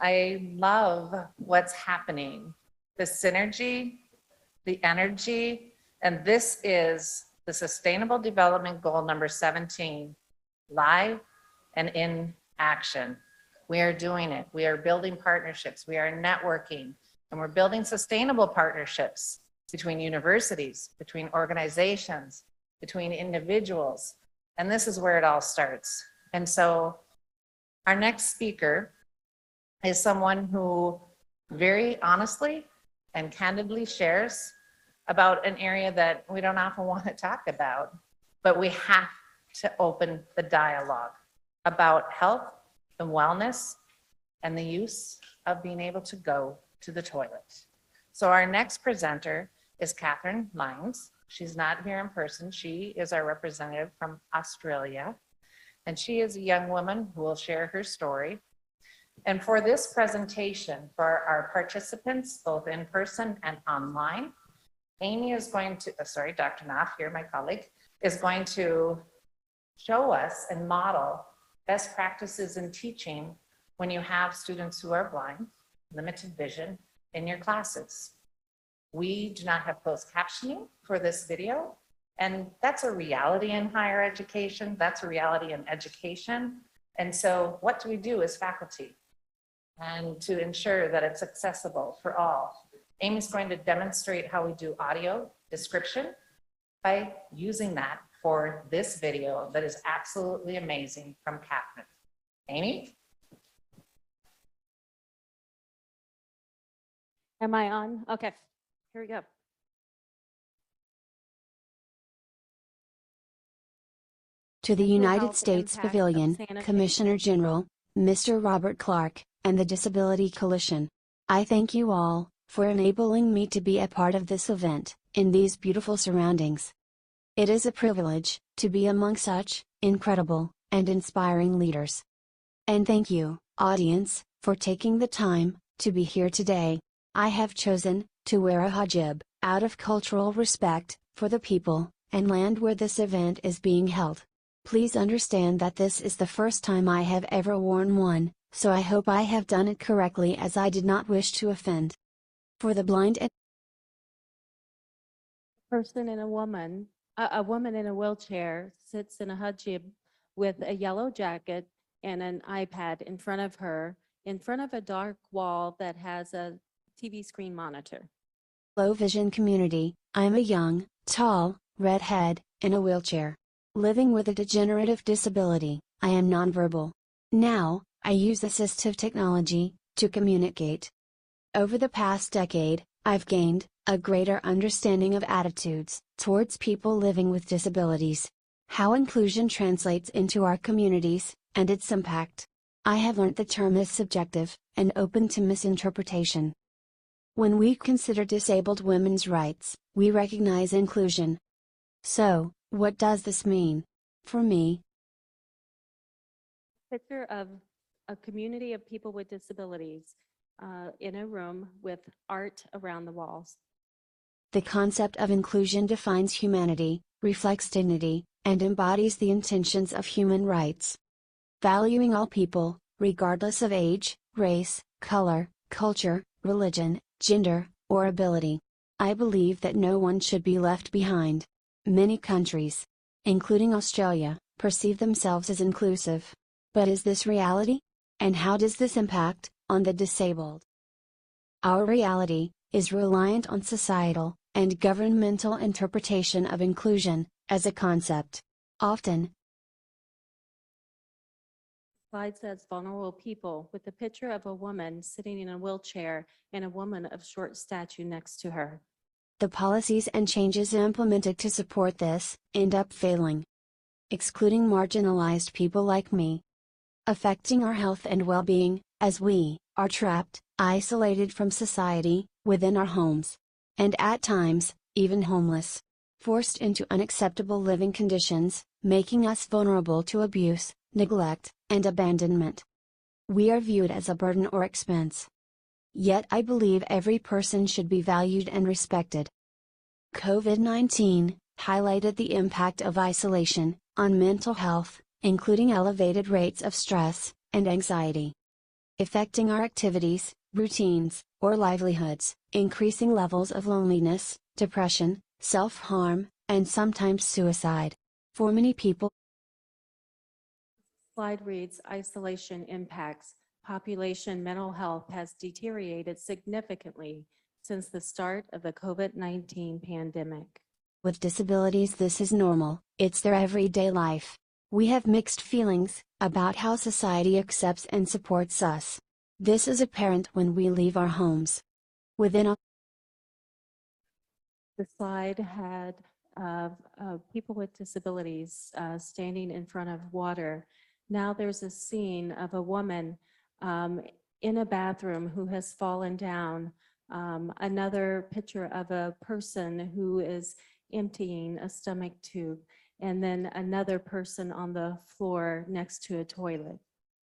I love what's happening, the synergy, the energy, and this is the Sustainable Development Goal number 17, live and in action. We are doing it. We are building partnerships. We are networking, and we're building sustainable partnerships between universities, between organizations, between individuals. And this is where it all starts. And so our next speaker is someone who very honestly and candidly shares about an area that we don't often want to talk about, but we have to open the dialogue about health and wellness and the use of being able to go to the toilet. So our next presenter is Kathryn Lyons. She's not here in person. She is our representative from Australia, and she is a young woman who will share her story. And for this presentation, for our participants, both in person and online, Amy is going to, Dr. Knopf here, my colleague, is going to show us and model best practices in teaching when you have students who are blind, limited vision in your classes. We do not have closed captioning for this video, and that's a reality in higher education. That's a reality in education. And so what do we do as faculty? And to ensure that it's accessible for all. Amy's going to demonstrate how we do audio description by using that for this video that is absolutely amazing from Kathryn. Amy? Am I on? Okay, here we go. To the Mental United health States impact of Pavilion, sanitation. Commissioner General, Mr. Robert Clark, and the Disability Coalition. I thank you all for enabling me to be a part of this event, in these beautiful surroundings. It is a privilege to be among such incredible and inspiring leaders. And thank you, audience, for taking the time to be here today. I have chosen to wear a hijab out of cultural respect for the people and land where this event is being held. Please understand that this is the first time I have ever worn one, so I hope I have done it correctly, as I did not wish to offend. For the blind and Person and a woman in a wheelchair sits in a hijab with a yellow jacket and an iPad in front of her, in front of a dark wall that has a TV screen monitor. low vision community, I am a young, tall, redhead, in a wheelchair. Living with a degenerative disability, I am nonverbal. Now, I use assistive technology to communicate. Over the past decade, I've gained a greater understanding of attitudes towards people living with disabilities, how inclusion translates into our communities, and its impact. I have learned the term is subjective and open to misinterpretation. When we consider disabled women's rights, we recognize inclusion. So, what does this mean? For me, Picture of a community of people with disabilities in a room with art around the walls. the concept of inclusion defines humanity, reflects dignity, and embodies the intentions of human rights. Valuing all people, regardless of age, race, color, culture, religion, gender, or ability. I believe that no one should be left behind. Many countries, including Australia, perceive themselves as inclusive. But is this reality? And how does this impact on the disabled? Our reality is reliant on societal and governmental interpretation of inclusion as a concept. Often, Slide says vulnerable people with a picture of a woman sitting in a wheelchair and a woman of short stature next to her. the policies and changes implemented to support this end up failing, excluding marginalized people like me, affecting our health and well-being, as we are trapped, isolated from society, within our homes, and at times, even homeless, forced into unacceptable living conditions, making us vulnerable to abuse, neglect, and abandonment. We are viewed as a burden or expense. Yet I believe every person should be valued and respected. COVID-19 highlighted the impact of isolation on mental health, including elevated rates of stress and anxiety. affecting our activities, routines, or livelihoods, increasing levels of loneliness, depression, self-harm, and sometimes suicide. For many people, Slide reads, isolation impacts. Population mental health has deteriorated significantly since the start of the COVID-19 pandemic. with disabilities, this is normal, it's their everyday life. We have mixed feelings about how society accepts and supports us. This is apparent when we leave our homes. Within a The slide had people with disabilities standing in front of water. Now there's a scene of a woman in a bathroom who has fallen down. Another picture of a person who is emptying a stomach tube, and then another person on the floor next to a toilet.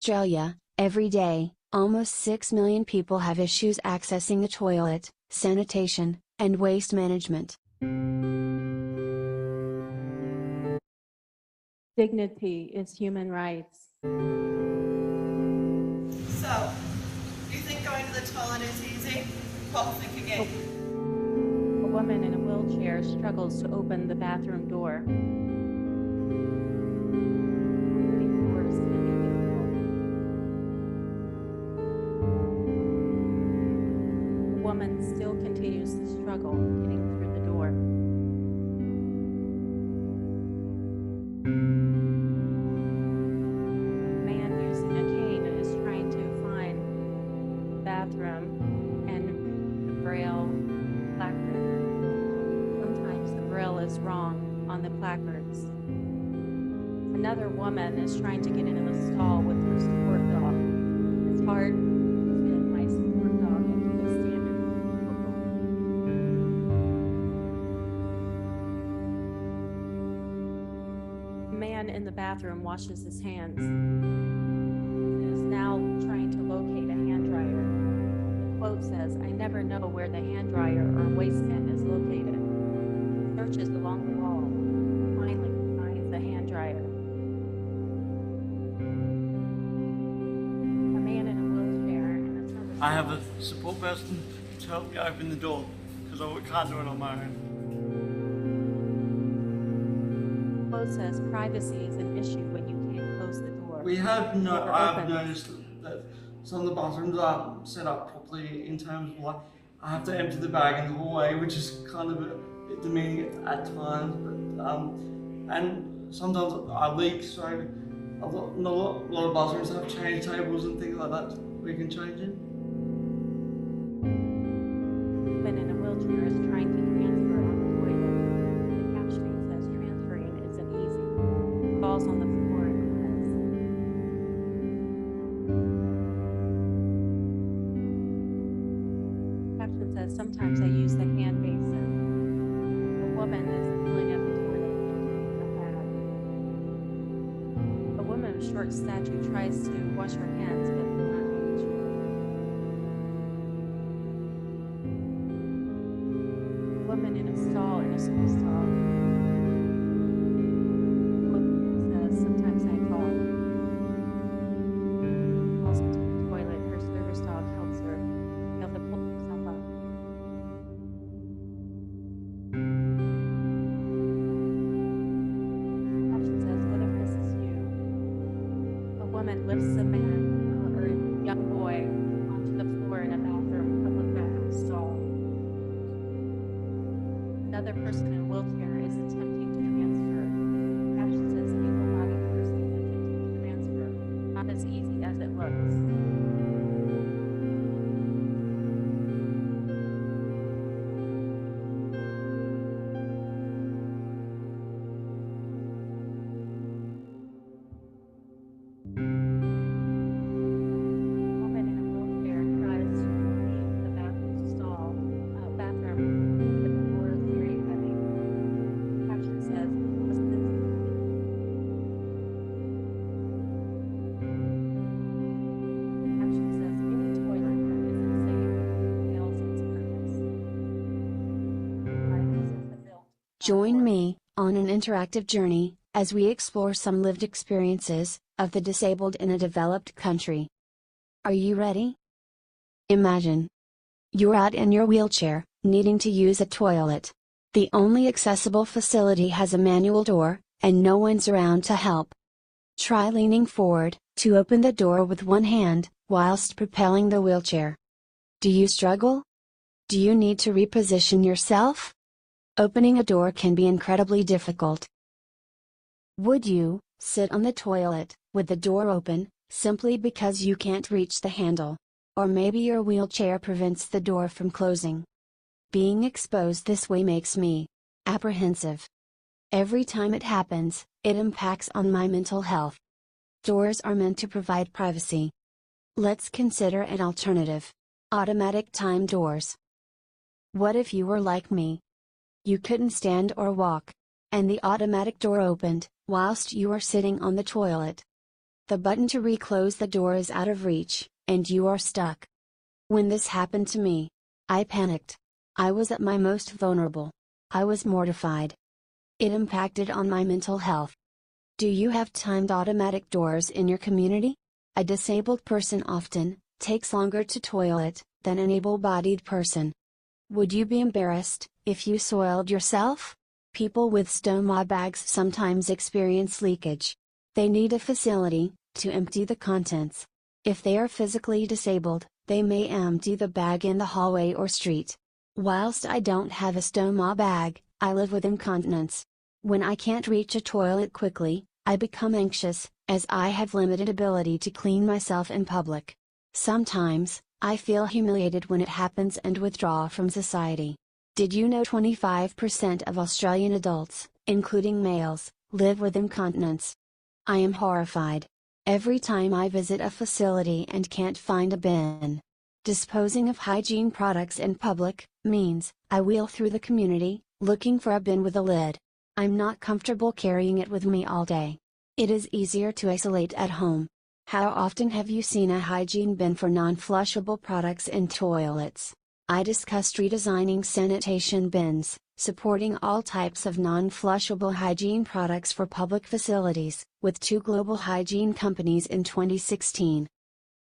Australia, every day, almost 6 million people have issues accessing the toilet, sanitation, and waste management. Dignity is human rights. So, you think going to the toilet is easy? Well, think again. A woman in a wheelchair struggles to open the bathroom door. Opening doors can be difficult. The woman still continues to struggle getting through the door. A man using a cane is trying to find the bathroom and the Braille placard. Sometimes the Braille is wrong on the placards. Another woman is trying to get into the stall with her support dog. It's hard to fit my support dog into the standard vehicle. A man in the bathroom washes his hands and is now trying to locate a hand dryer. The quote says, "I never know where the hand dryer or waste bin is located." Searches along the wall, finally finds the hand dryer. A man in a wheelchair and a service. I have a support person to help me open the door because I can't do it on my own. The quote says, "Privacy is an issue when you can't close the door." I've noticed that some of the bathrooms aren't set up properly in terms of like I have to empty the bag in the hallway, which is kind of a bit demeaning at times. But and sometimes I leak, so a lot of bathrooms have change tables and things like that we can change in. Woman in a wheelchair is trying to transfer on the toilet. The captioning says transferring isn't easy. Falls on the floor and cries. Caption says, "Sometimes I use the hand basin." A woman is filling up the toilet emptying a bag. A woman of short stature tries to wash her hands but cannot reach. A woman in a stall in a school stall. Says, "Sometimes I fall." Falls into the toilet. Her service dog helps her be able to pull herself up. Caption says, "What if this is you?" A woman lifts a man or a young boy onto the floor in a public bathroom stall. Another person in a wheelchair is attempting to transfer. Caption says, "Able-bodied person attempting to transfer. Not as easy as it looks." Woman in a wheelchair tries to leave the bathroom stall, bathroom, but the floor is very heavy. Caption says, "Was this Caption says, "Any toilet that isn't safe fails its purpose." This is the built. Join me on an interactive journey as we explore some lived experiences of the disabled in a developed country. Are you ready? Imagine you're out in your wheelchair, needing to use a toilet. The only accessible facility has a manual door, and no one's around to help. Try leaning forward to open the door with one hand, whilst propelling the wheelchair. Do you struggle? Do you need to reposition yourself? Opening a door can be incredibly difficult. Would you sit on the toilet with the door open, simply because you can't reach the handle? Or maybe your wheelchair prevents the door from closing. Being exposed this way makes me apprehensive. Every time it happens, it impacts on my mental health. Doors are meant to provide privacy. Let's consider an alternative: automatic time doors. What if you were like me? You couldn't stand or walk, and the automatic door opened whilst you are sitting on the toilet. The button to reclose the door is out of reach, and you are stuck. When this happened to me, I panicked. I was at my most vulnerable. I was mortified. It impacted on my mental health. Do you have timed automatic doors in your community? A disabled person often takes longer to toilet than an able-bodied person. Would you be embarrassed if you soiled yourself? People with stoma bags sometimes experience leakage. They need a facility to empty the contents. If they are physically disabled, they may empty the bag in the hallway or street. Whilst I don't have a stoma bag, I live with incontinence. When I can't reach a toilet quickly, I become anxious, as I have limited ability to clean myself in public. Sometimes, I feel humiliated when it happens and withdraw from society. Did you know 25% of Australian adults, including males, live with incontinence? I am horrified. Every time I visit a facility and can't find a bin. Disposing of hygiene products in public means I wheel through the community, looking for a bin with a lid. I'm not comfortable carrying it with me all day. It is easier to isolate at home. How often have you seen a hygiene bin for non-flushable products in toilets? I discussed redesigning sanitation bins, supporting all types of non-flushable hygiene products for public facilities, with 2 global hygiene companies in 2016.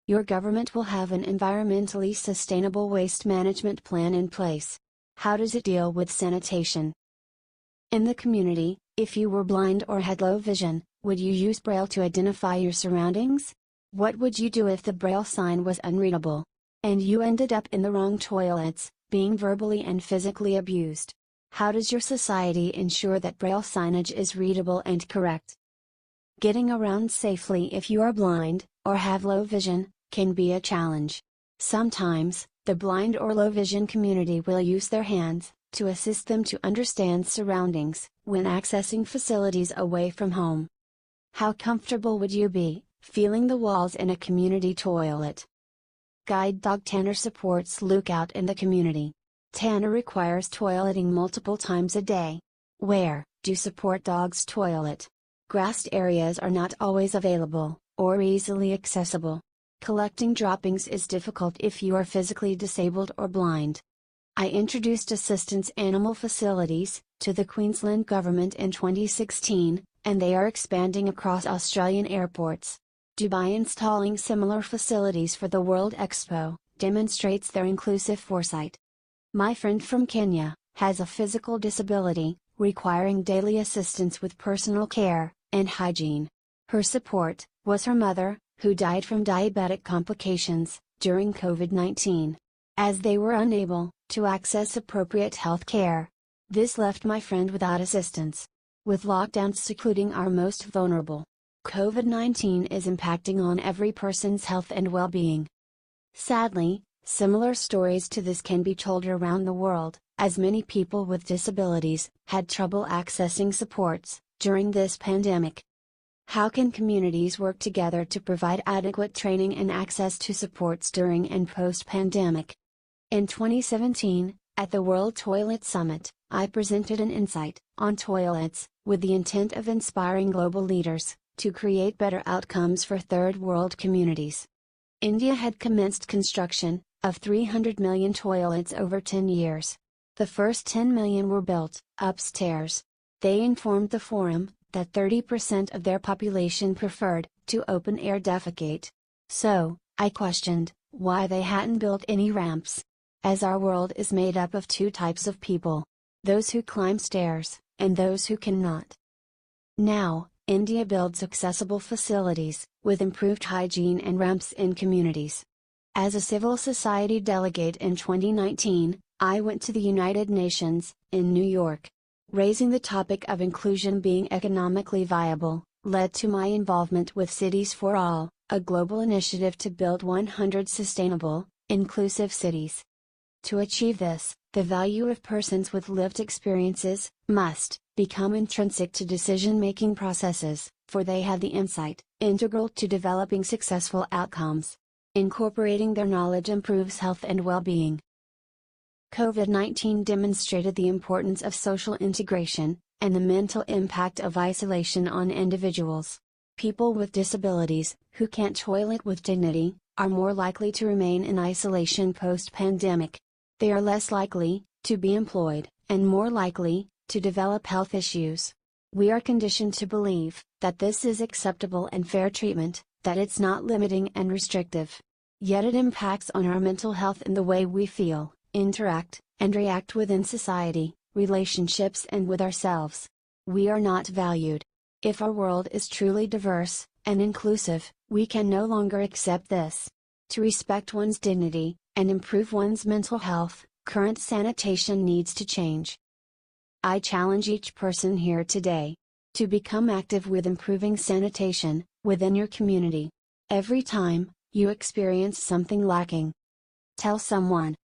Your government will have an environmentally sustainable waste management plan in place. How does it deal with sanitation? In the community, if you were blind or had low vision, would you use Braille to identify your surroundings? What would you do if the Braille sign was unreadable, and you ended up in the wrong toilets, being verbally and physically abused? How does your society ensure that Braille signage is readable and correct? Getting around safely if you are blind, or have low vision, can be a challenge. Sometimes, the blind or low vision community will use their hands to assist them to understand surroundings when accessing facilities away from home. How comfortable would you be feeling the walls in a community toilet? Guide dog Tanner supports Lookout in the community. Tanner requires toileting multiple times a day. Where do support dogs toilet? Grassed areas are not always available, or easily accessible. Collecting droppings is difficult if you are physically disabled or blind. I introduced assistance animal facilities to the Queensland government in 2016, and they are expanding across Australian airports. Dubai installing similar facilities for the World Expo demonstrates their inclusive foresight. My friend from Kenya has a physical disability, requiring daily assistance with personal care and hygiene. Her support was her mother, who died from diabetic complications during COVID-19. As they were unable to access appropriate health care, this left my friend without assistance. With lockdowns secluding our most vulnerable, COVID-19 is impacting on every person's health and well-being. Sadly, similar stories to this can be told around the world, as many people with disabilities had trouble accessing supports during this pandemic. How can communities work together to provide adequate training and access to supports during and post-pandemic? In 2017, at the World Toilet Summit, I presented an insight on toilets, with the intent of inspiring global leaders to create better outcomes for third world communities. India had commenced construction of 300 million toilets over 10 years. The first 10 million were built upstairs. They informed the forum that 30% of their population preferred to open air defecate. So, I questioned why they hadn't built any ramps. As our world is made up of two types of people: those who climb stairs, and those who cannot. Now, India builds accessible facilities, with improved hygiene and ramps in communities. As a civil society delegate in 2019, I went to the United Nations, in New York. Raising the topic of inclusion being economically viable, led to my involvement with Cities for All, a global initiative to build 100 sustainable, inclusive cities. To achieve this, the value of persons with lived experiences must become intrinsic to decision-making processes, for they have the insight integral to developing successful outcomes. Incorporating their knowledge improves health and well-being. COVID-19 demonstrated the importance of social integration, and the mental impact of isolation on individuals. People with disabilities, who can't toilet with dignity, are more likely to remain in isolation post-pandemic. They are less likely to be employed, and more likely to develop health issues. We are conditioned to believe that this is acceptable and fair treatment, that it's not limiting and restrictive. Yet it impacts on our mental health and the way we feel, interact, and react within society, relationships, and with ourselves. We are not valued. If our world is truly diverse and inclusive, we can no longer accept this. To respect one's dignity and improve one's mental health, current sanitation needs to change. I challenge each person here today to become active with improving sanitation within your community. Every time you experience something lacking, tell someone.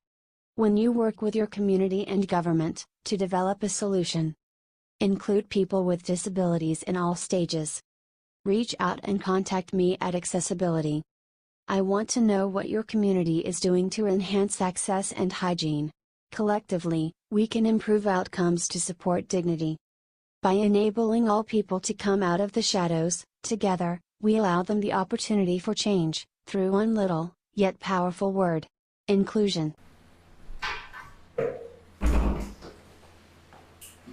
When you work with your community and government to develop a solution, include people with disabilities in all stages. Reach out and contact me at Accessibili-t. I want to know what your community is doing to enhance access and hygiene. Collectively, we can improve outcomes to support dignity. By enabling all people to come out of the shadows, together, we allow them the opportunity for change, through one little, yet powerful word: inclusion.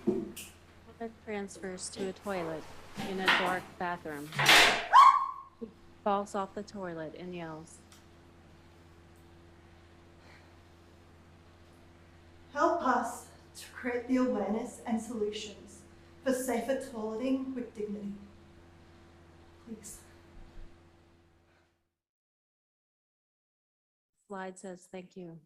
Woman transfers to a toilet in a dark bathroom. She falls off the toilet and yells. Help us to create the awareness and solutions for safer toileting with dignity. Please. Slide says thank you.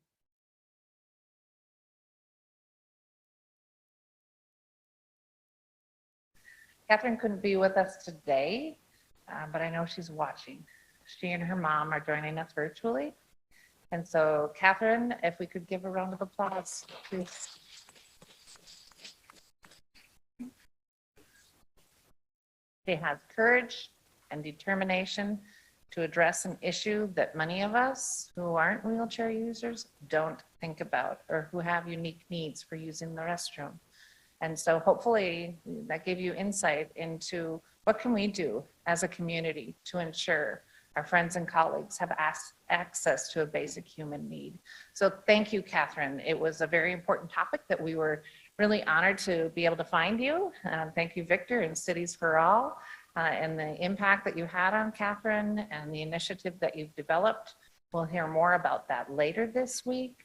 Kathryn couldn't be with us today, but I know she's watching. She and her mom are joining us virtually. And so, Kathryn, if we could give a round of applause, please. She has courage and determination to address an issue that many of us who aren't wheelchair users don't think about, or who have unique needs for using the restroom. And so hopefully that gave you insight into what can we do as a community to ensure our friends and colleagues have access to a basic human need. So thank you, Kathryn. It was a very important topic that we were really honored to be able to find you. Thank you, Victor, and Cities for All, and the impact that you had on Kathryn and the initiative that you've developed. We'll hear more about that later this week.